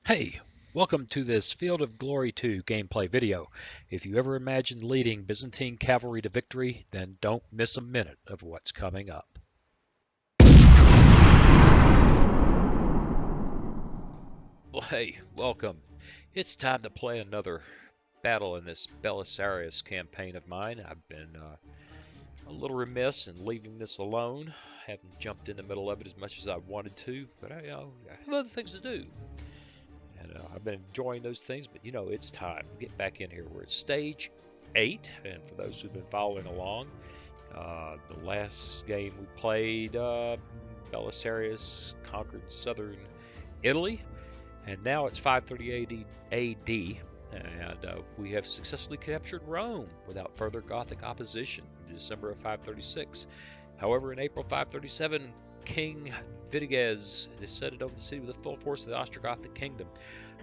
Hey, welcome to this Field of Glory 2 gameplay video. If you ever imagined leading Byzantine cavalry to victory, then don't miss a minute of what's coming up. Well, hey, welcome. It's time to play another battle in this Belisarius campaign of mine. I've been a little remiss in leaving this alone. Haven't jumped in the middle of it as much as I wanted to, but I have other things to do. And I've been enjoying those things, but it's time to get back in here. We're at stage 8, and for those who've been following along, the last game we played, Belisarius conquered southern Italy, and now it's 530 AD, and we have successfully captured Rome without further Gothic opposition in December of 536. However, in April 537, King Vitiges descended over the city with the full force of the Ostrogothic kingdom.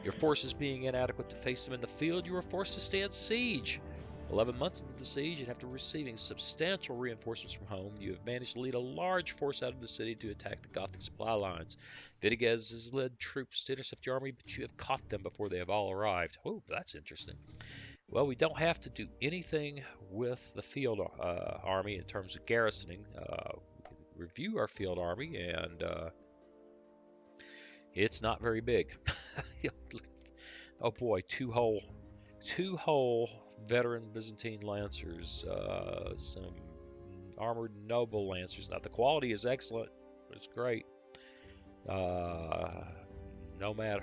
Your forces being inadequate to face them in the field, you were forced to stand siege. 11 months into the siege, and after receiving substantial reinforcements from home, you have managed to lead a large force out of the city to attack the Gothic supply lines. Vitiges has led troops to intercept your army, but you have caught them before they have all arrived. Oh, that's interesting. Well, we don't have to do anything with the field army in terms of garrisoning. We can review our field army, and it's not very big. Oh boy, two whole veteran Byzantine lancers, some armored noble lancers. Now the quality is excellent. It's great. Uh, Nomad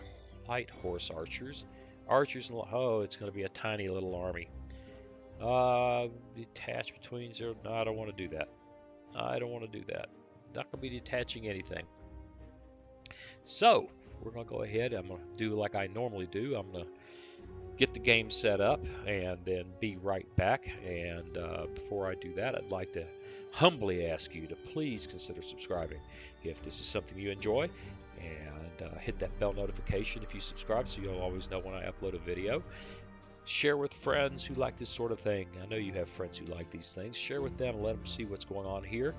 light horse archers. Oh, it's going to be a tiny little army. Detach between zero. No, I don't want to do that. I don't want to do that. Not going to be detaching anything. So we're going to go ahead. I'm going to do like I normally do. I'm going to get the game set up and then be right back. And before I do that, I'd like to humbly ask you to please consider subscribing if this is something you enjoy, and hit that bell notification if you subscribe so you'll always know when I upload a video. Share with friends who like this sort of thing. I know you have friends who like these things. Share with them and let them see what's going on here.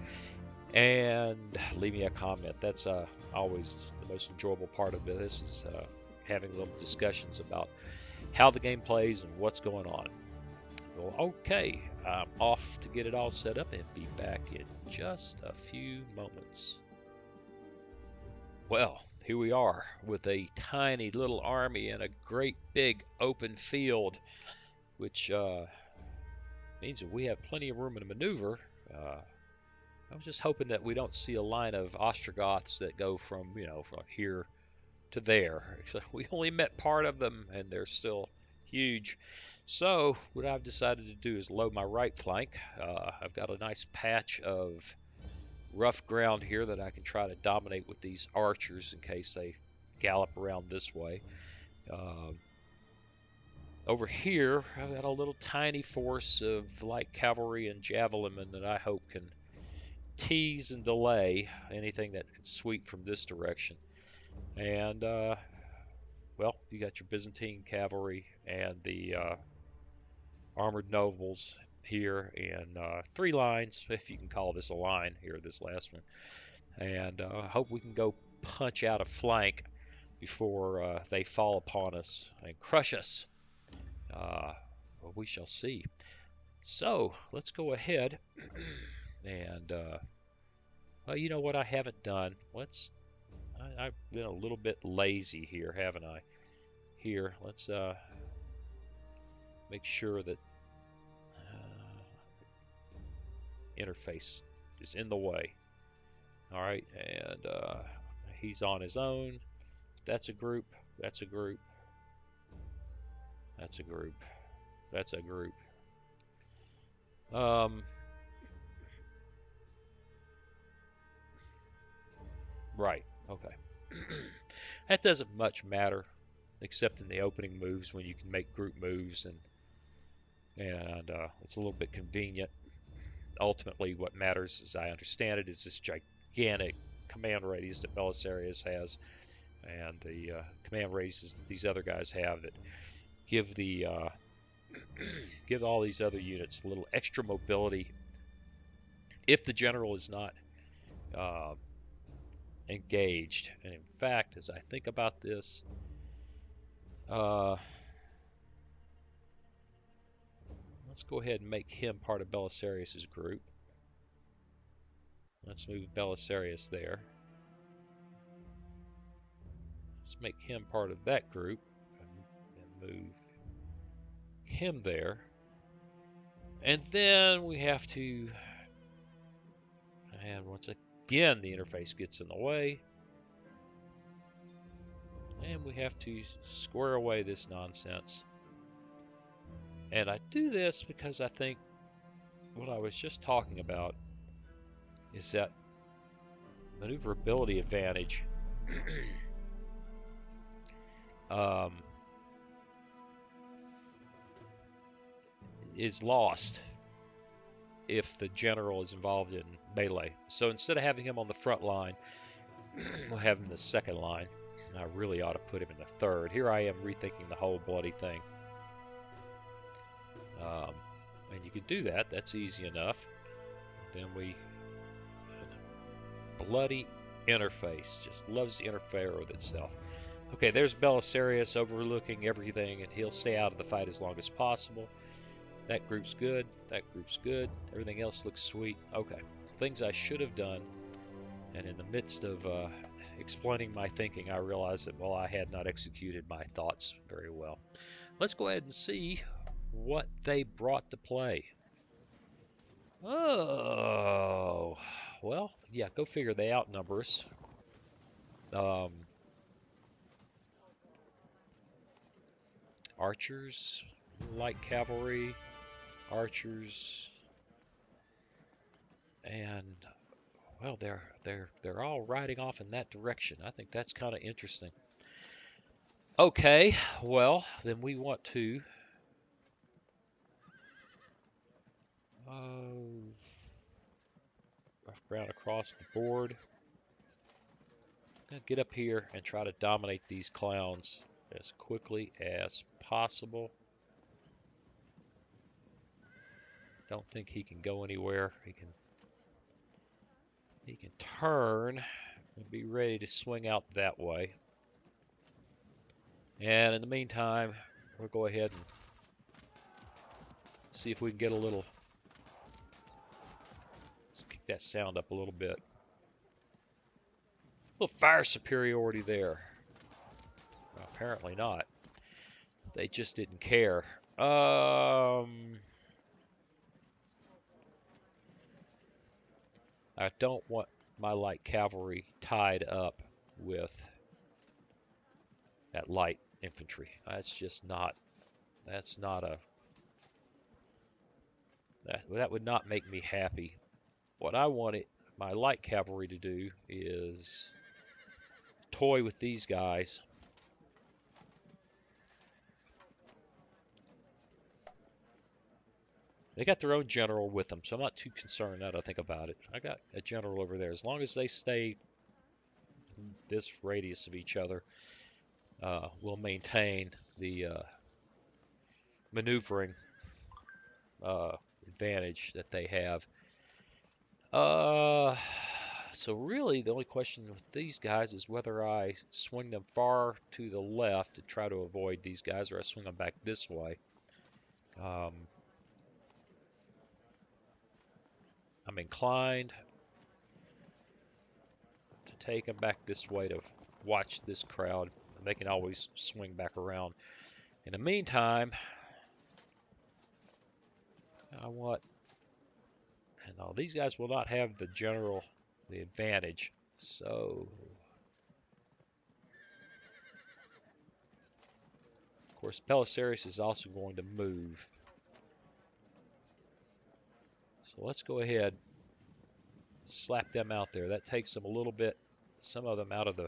And leave me a comment. That's always the most enjoyable part of this, is having little discussions about how the game plays and what's going on. Well, okay, I'm off to get it all set up and be back in just a few moments. Well, here we are with a tiny little army in a great big open field, which means that we have plenty of room to maneuver. I'm just hoping that we don't see a line of Ostrogoths that go from, from here to there. So we only met part of them, and they're still huge. So what I've decided to do is load my right flank. I've got a nice patch of rough ground here that I can try to dominate with these archers in case they gallop around this way. Um, Over here, I've got a little tiny force of light cavalry and javelinmen that I hope can tease and delay anything that can sweep from this direction. And well, you got your Byzantine cavalry and the armored nobles here in 3 lines, if you can call this a line here, this last one. And I hope we can go punch out a flank before they fall upon us and crush us. Well, we shall see. So let's go ahead and well, you know what I haven't done? I've been a little bit lazy here, haven't I? Here, let's make sure that interface is in the way. All right, and he's on his own. That's a group. That's a group. That's a group. That's a group. Um, right. Okay. That doesn't much matter, except in the opening moves when you can make group moves, and it's a little bit convenient. Ultimately, what matters, as I understand it, is this gigantic command radius that Belisarius has, and the command radiuses that these other guys have that give the give all these other units a little extra mobility if the general is not uh, engaged. And in fact, as I think about this, Let's go ahead and make him part of Belisarius's group. Let's move Belisarius there. Let's make him part of that group and move him there. And then we have to, and once again the interface gets in the way, and we have to square away this nonsense. And I do this because I think what I was just talking about is that maneuverability advantage is lost if the general is involved in melee. So instead of having him on the front line, we'll have him in the second line. And I really ought to put him in the third. Here I am rethinking the whole bloody thing. And you could do that. That's easy enough. Then we... bloody interface. Just loves to interfere with itself. Okay, there's Belisarius overlooking everything, and he'll stay out of the fight as long as possible. That group's good. That group's good. Everything else looks sweet. Okay, things I should have done. And in the midst of explaining my thinking, I realized that, well, I had not executed my thoughts very well. Let's go ahead and see what they brought to play. Oh, well, yeah, go figure. They outnumber us. Archers, light cavalry, archers, and well, they're all riding off in that direction. I think that's kind of interesting. Okay, well, then we want to rough ground across the board. I'm gonna get up here and try to dominate these clowns as quickly as possible. Don't think he can go anywhere. He can turn and be ready to swing out that way. And in the meantime, we'll go ahead and see if we can get a little... Let's kick that sound up a little bit. A little fire superiority there. Well, apparently not. They just didn't care. I don't want my light cavalry tied up with that light infantry. That's just not... That's not a... That would not make me happy. What I wanted my light cavalry to do is toy with these guys. They got their own general with them, so I'm not too concerned now that I think about it. I got a general over there. As long as they stay this radius of each other, we'll maintain the maneuvering advantage that they have. So really the only question with these guys is whether I swing them far to the left to try to avoid these guys, or I swing them back this way. I'm inclined to take them back this way to watch this crowd. They can always swing back around. In the meantime, I want... And no, these guys will not have the advantage. So, of course, Belisarius is also going to move. So let's go ahead, slap them out there. That takes them a little bit, some of them out of the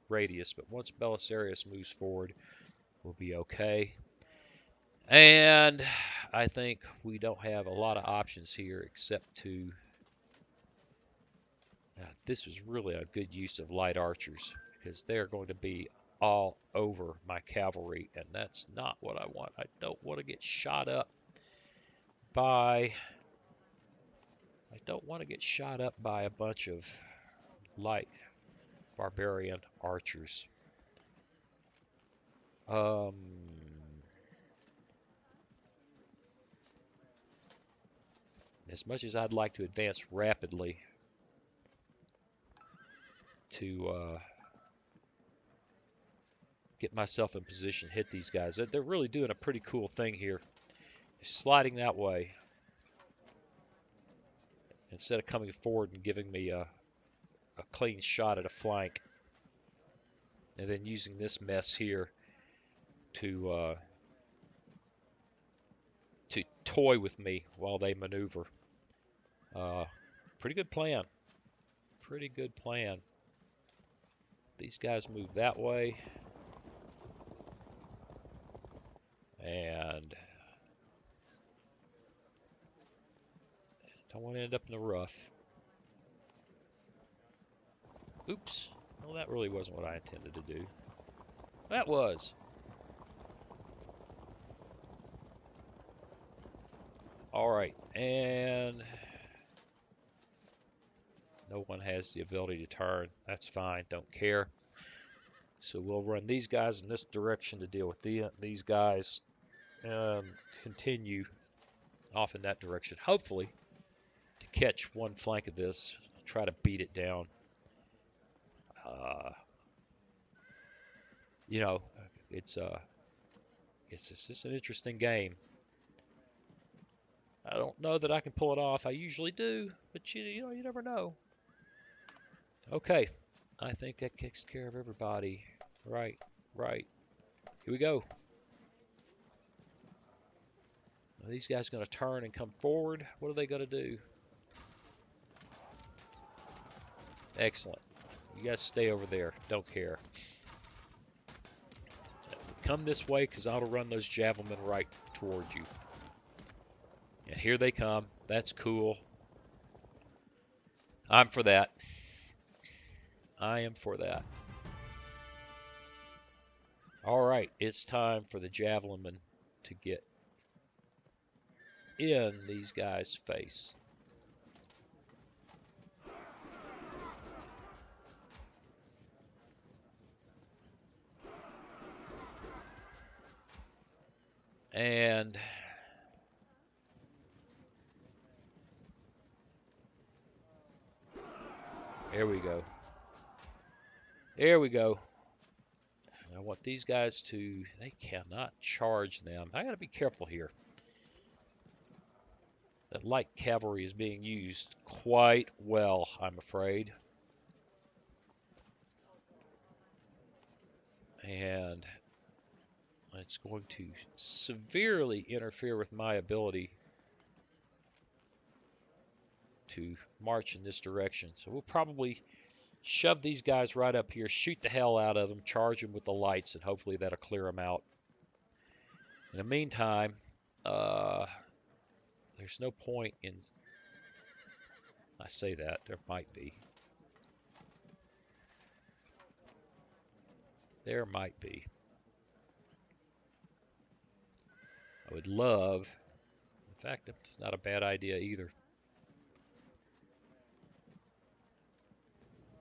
radius, but once Belisarius moves forward, we'll be okay. And I think we don't have a lot of options here except to... this was really a good use of light archers, because they're going to be all over my cavalry, and that's not what I want. I don't want to get shot up by... I don't want to get shot up by a bunch of light barbarian archers. Um, as much as I'd like to advance rapidly to get myself in position, hit these guys, they're really doing a pretty cool thing here. They're sliding that way instead of coming forward and giving me a clean shot at a flank, and then using this mess here to toy with me while they maneuver. Pretty good plan. Pretty good plan. These guys move that way, and don't want to end up in the rough. Oops. Well, that really wasn't what I intended to do. That was. All right, and no one has the ability to turn. That's fine, don't care. So we'll run these guys in this direction to deal with these guys, and continue off in that direction, hopefully to catch one flank of this, try to beat it down. You know, it's just an interesting game. I don't know that I can pull it off. I usually do, but you know, you never know. Okay, I think that takes care of everybody. Right. Here we go. Are these guys going to turn and come forward? What are they going to do? Excellent. You guys stay over there. Don't care. Come this way, because I'll run those javelin right towards you. And here they come. That's cool. I'm for that. I am for that. All right, it's time for the javelinmen to get in these guys' face. And there we go. There we go. I want these guys to, they cannot charge them. I got to be careful here. That light cavalry is being used quite well, I'm afraid. And it's going to severely interfere with my ability to march in this direction. So we'll probably shove these guys right up here, shoot the hell out of them, charge them with the lights, and hopefully that'll clear them out. In the meantime, there's no point in, I say that, there might be. There might be. I would love, in fact, it's not a bad idea either.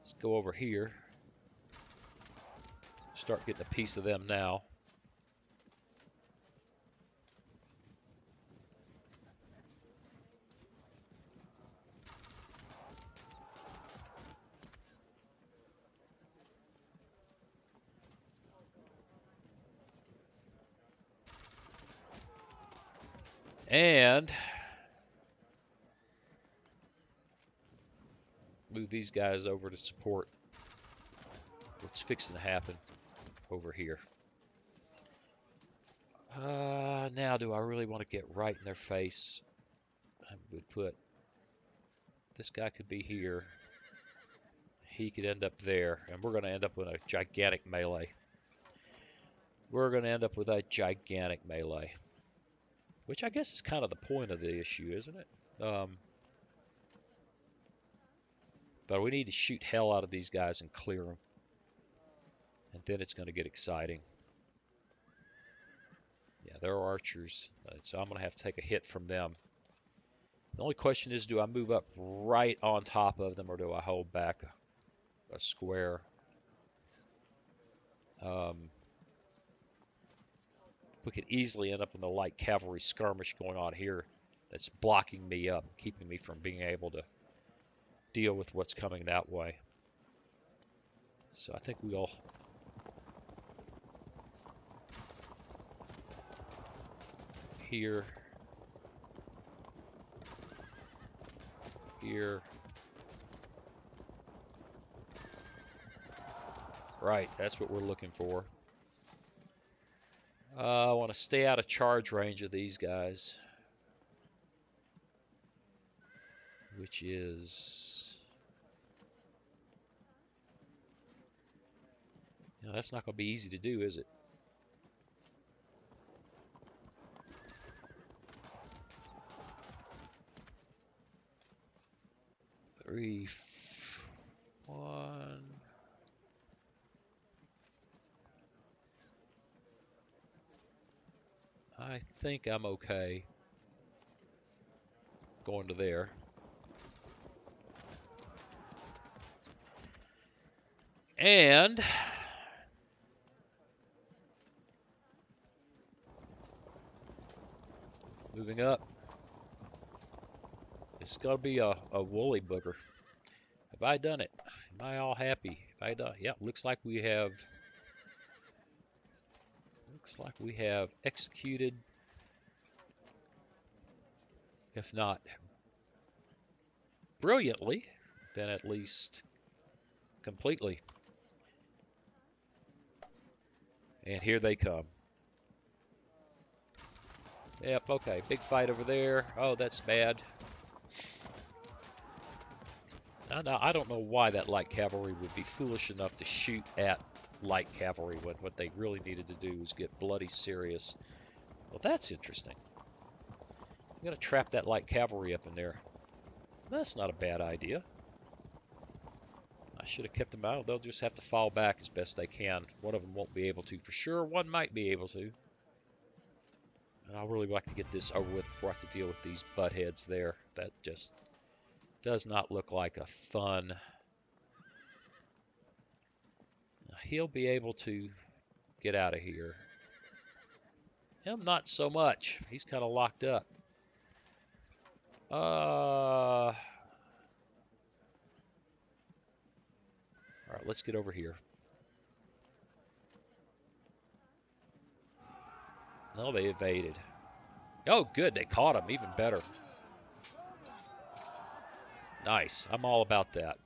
Let's go over here. Start getting a piece of them now. And move these guys over to support what's fixing to happen over here. Now, do I really want to get right in their face? I would put, this guy could be here. He could end up there, and we're going to end up with a gigantic melee. We're going to end up with a gigantic melee, which I guess is kind of the point of the issue, isn't it? But we need to shoot hell out of these guys and clear them. And then it's going to get exciting. Yeah, they're archers, so I'm going to have to take a hit from them. The only question is, do I move up right on top of them, or do I hold back a square? We could easily end up in the light cavalry skirmish going on here that's blocking me up, keeping me from being able to deal with what's coming that way. So I think we'll here, right, that's what we're looking for. I want to stay out of charge range of these guys, which is, that's not going to be easy to do, is it? Three, 1. I think I'm okay going to there. And moving up. It's going to be a woolly booger. Have I done it? Am I all happy? Have I done? Yeah, looks like we have executed, if not brilliantly, then at least completely. And here they come. Yep, okay, big fight over there. Oh, that's bad. Now, I don't know why that light cavalry would be foolish enough to shoot at light cavalry when what they really needed to do was get bloody serious. Well, that's interesting. I'm going to trap that light cavalry up in there. That's not a bad idea. I should have kept them out. They'll just have to fall back as best they can. One of them won't be able to for sure. One might be able to. And I'll really like to get this over with before I have to deal with these butt heads there. That just does not look like a fun. He'll be able to get out of here. Him, not so much. He's kind of locked up. All right, let's get over here. No, they evaded. Oh, good. They caught him. Even better. Nice. I'm all about that.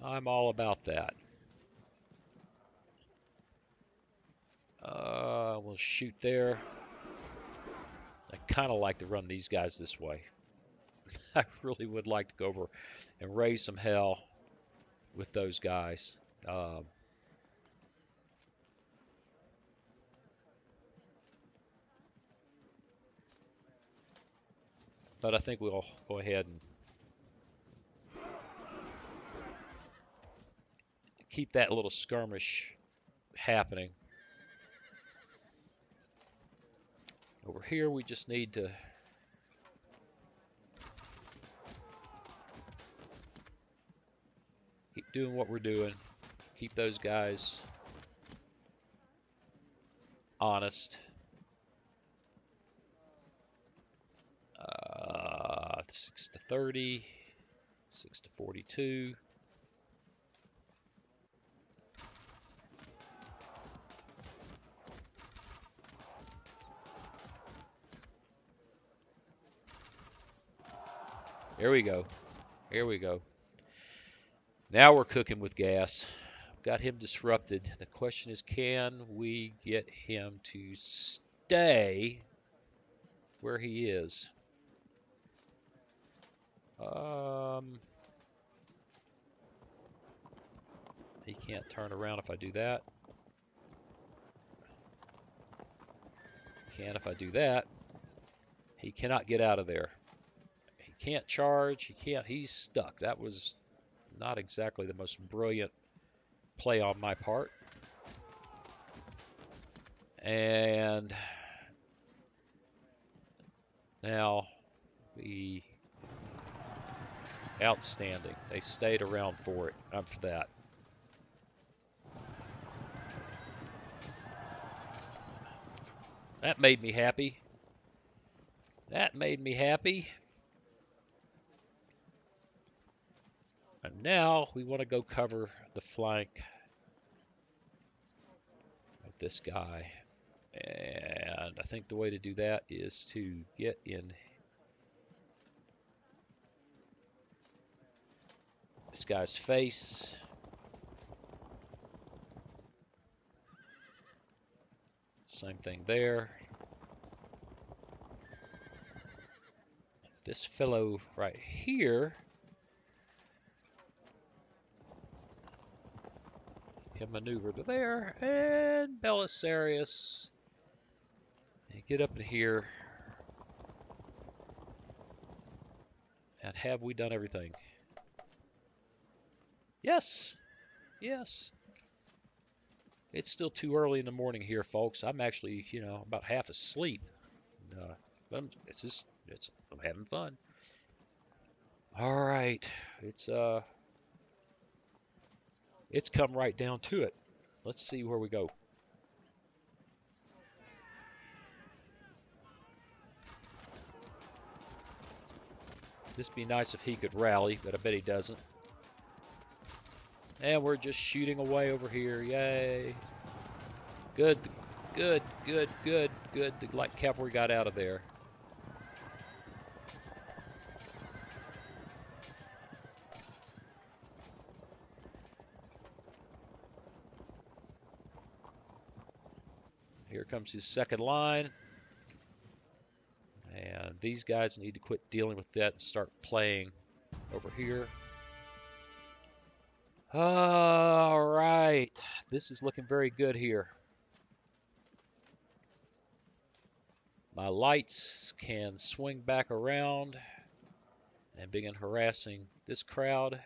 I'm all about that. We'll shoot there. I kind of like to run these guys this way. I really would like to go over and raise some hell with those guys. But I think we'll go ahead and keep that little skirmish happening. Over here, we just need to keep doing what we're doing. Keep those guys honest. 6 to 30, 6 to 42. There we go. Here we go. Now we're cooking with gas. Got him disrupted. The question is, can we get him to stay where he is? He can't turn around if I do that. He can if I do that. He cannot get out of there. He can't charge. He can't. He's stuck. That was not exactly the most brilliant play on my part. And now we... Outstanding. They stayed around for it. I'm for that. That made me happy. That made me happy. And now we want to go cover the flank of this guy. And I think the way to do that is to get in this guy's face. Same thing there. This fellow right here can maneuver to there, and Belisarius, get up in here. And have we done everything? Yes, yes. It's still too early in the morning here, folks. I'm actually, about half asleep. But I'm having fun. All right, it's come right down to it. Let's see where we go. This would be nice if he could rally, but I bet he doesn't. And we're just shooting away over here. Yay. Good, good, good, good, good. The light cavalry got out of there. Here comes his second line. And these guys need to quit dealing with that and start playing over here. All right. This is looking very good here. My lights can swing back around and begin harassing this crowd.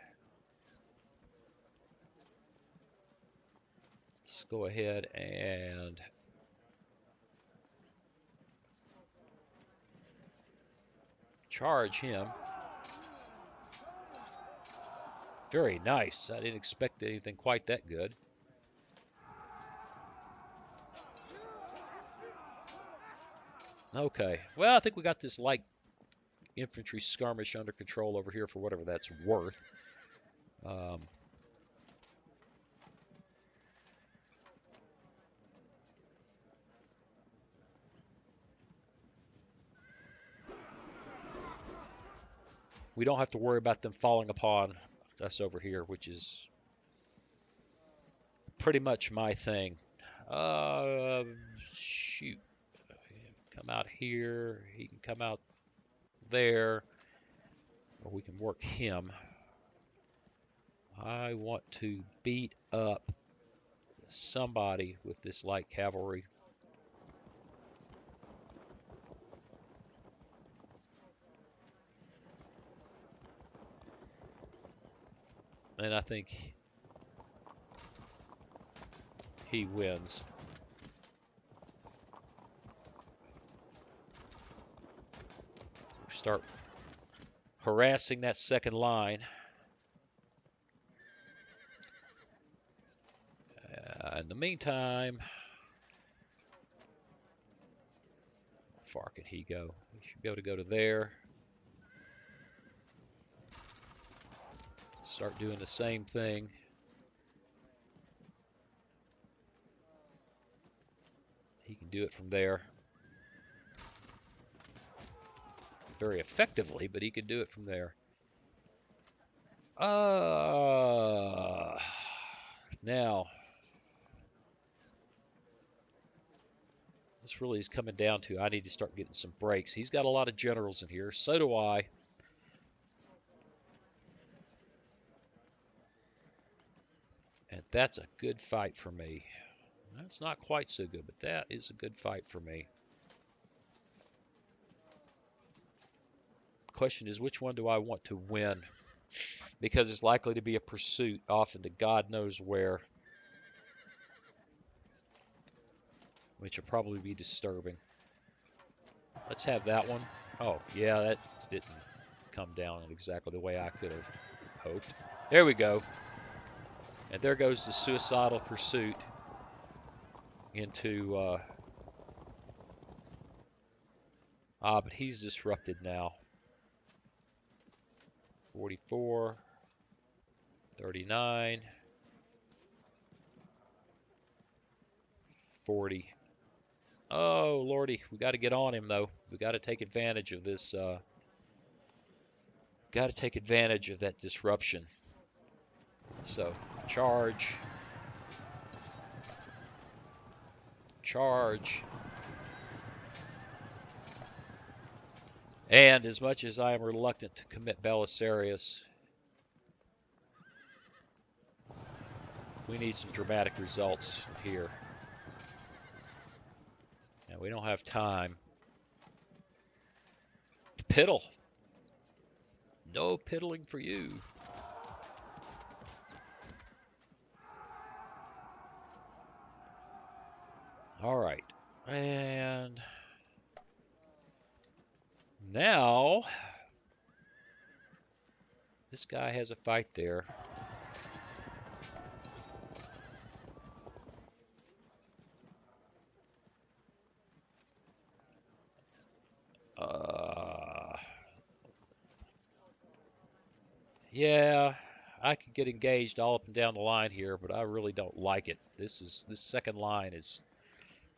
Let's go ahead and charge him. Very nice. I didn't expect anything quite that good. Okay. Well, I think we got this light infantry skirmish under control over here for whatever that's worth. We don't have to worry about them falling upon us over here, which is pretty much my thing. Shoot. Come out here. He can come out there. Or we can work him. I want to beat up somebody with this light cavalry. And I think he wins. Start harassing that second line. In the meantime, how far can he go? He should be able to go to there. Start doing the same thing. He can do it from there. Very effectively, but he can do it from there. Now, this really is coming down to I need to start getting some breaks. He's got a lot of generals in here. So do I. And that's a good fight for me. That's not quite so good, but that is a good fight for me. The question is, which one do I want to win? Because it's likely to be a pursuit off into God knows where, which will probably be disturbing. Let's have that one. Oh, yeah, that didn't come down exactly the way I could have hoped. There we go. And there goes the suicidal pursuit into Ah, but he's disrupted now. 44, 39, 40. Oh, Lordy, we got to get on him, though. We got to take advantage of this. Got to take advantage of that disruption. So, charge. Charge. And as much as I am reluctant to commit Belisarius, we need some dramatic results here. And we don't have time. Piddle. No piddling for you. All right. And now this guy has a fight there. Yeah, I could get engaged all up and down the line here, but I really don't like it. This second line is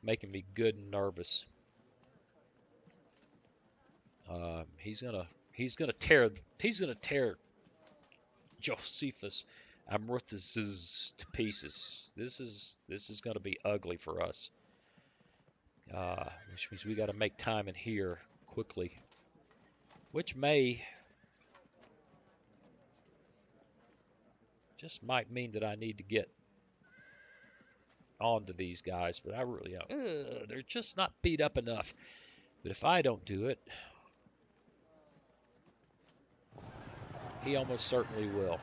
making me good and nervous. He's gonna tear Josephus Amrutus to pieces. This is gonna be ugly for us. Which means we got to make time in here quickly, which just might mean that I need to get onto these guys, but I really they're just not beat up enough. But if I don't do it, he almost certainly will.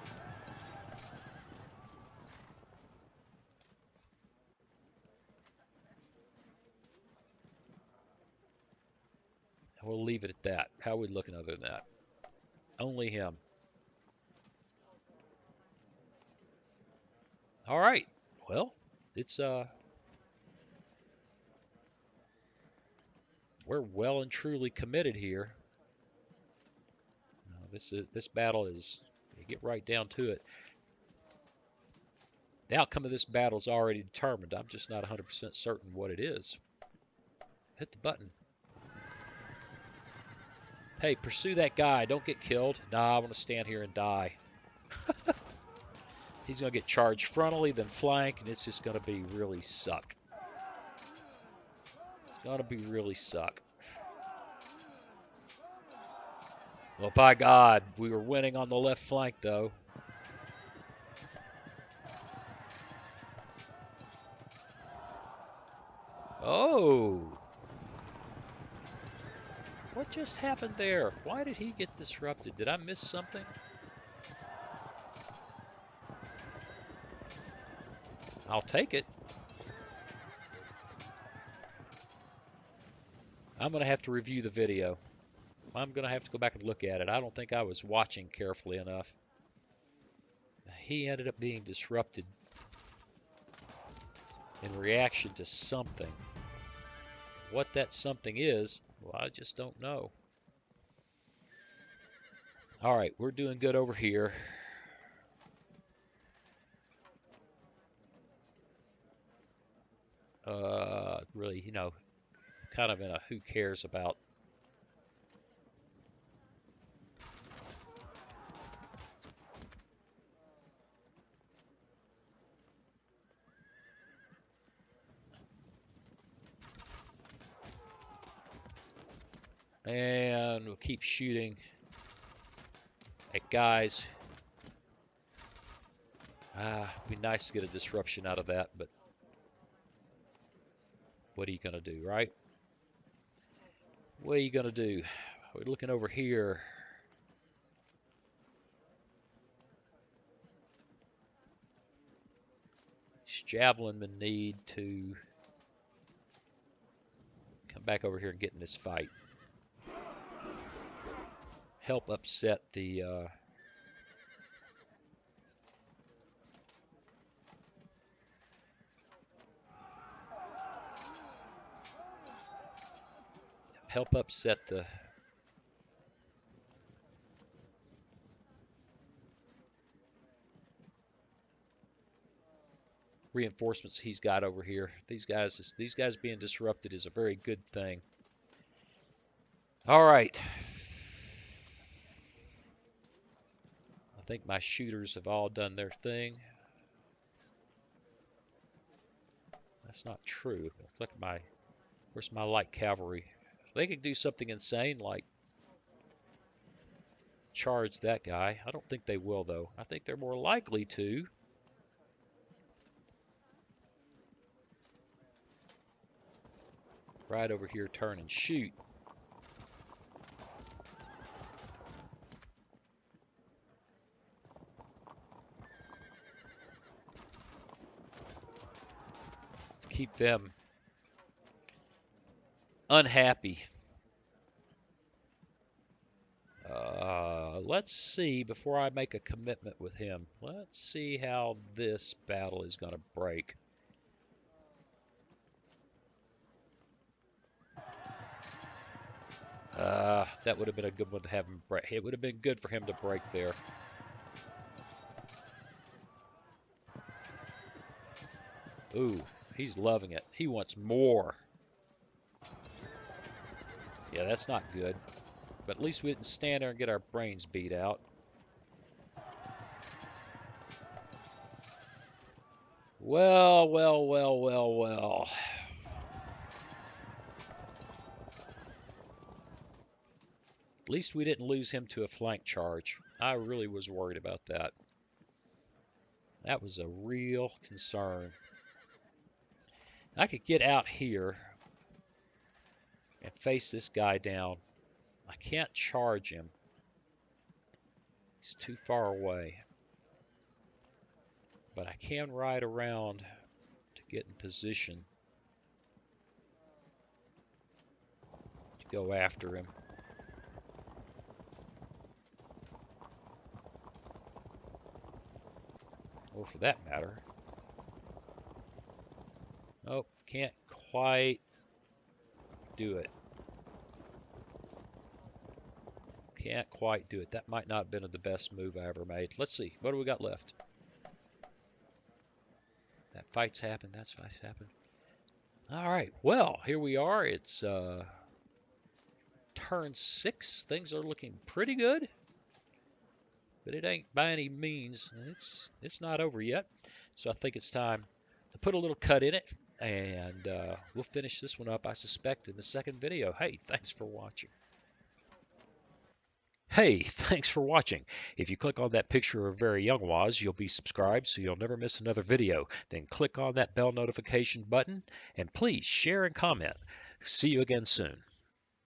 We'll leave it at that. How are we looking other than that? Only him. All right. Well, it's we're well and truly committed here. This battle is, you get right down to it. The outcome of this battle is already determined. I'm just not 100% certain what it is. Hit the button. Hey, pursue that guy. Don't get killed. Nah, I want to stand here and die. He's going to get charged frontally, then flank, and it's just going to be really suck. It's going to be really suck. Well, by God, we were winning on the left flank, though. Oh. What just happened there? Why did he get disrupted? Did I miss something? I'll take it. I'm going to have to review the video. I'm going to have to go back and look at it. I don't think I was watching carefully enough. He ended up being disrupted in reaction to something. What that something is, well, I just don't know. All right, we're doing good over here. Really, kind of in a who cares about. And we'll keep shooting at guys. It'd be nice to get a disruption out of that, but what are you going to do, right? What are you going to do? We're looking over here. Javelinmen need to come back over here and get in this fight. Help upset the help upset the reinforcements he's got over here. These guys being disrupted is a very good thing. All right. I think my shooters have all done their thing. That's not true. Look at where's my light cavalry? They could do something insane like charge that guy. I don't think they will, though. I think they're more likely to. Right over here, turn and shoot. Keep them unhappy. Let's see, before I make a commitment with him, let's see how this battle is going to break. That would have been a good one to have him break. It would have been good for him to break there. Ooh, he's loving it. He wants more. Yeah, that's not good. But at least we didn't stand there and get our brains beat out. Well, well, well, well, well. At least we didn't lose him to a flank charge. I really was worried about that. That was a real concern. I could get out here and face this guy down. I can't charge him. He's too far away. But I can ride around to get in position to go after him. Or for that matter. Oh, can't quite do it. Can't quite do it. That might not have been the best move I ever made. Let's see. What do we got left? That fight's happened. That fight's happened. All right. Well, here we are. It's turn 6. Things are looking pretty good. But it ain't by any means. It's not over yet. So I think it's time to put a little cut in it. And we'll finish this one up, I suspect, in the second video. Hey, thanks for watching. Hey, thanks for watching. If you click on that picture of very young Waz, you'll be subscribed so you'll never miss another video. Then click on that bell notification button and please share and comment. See you again soon.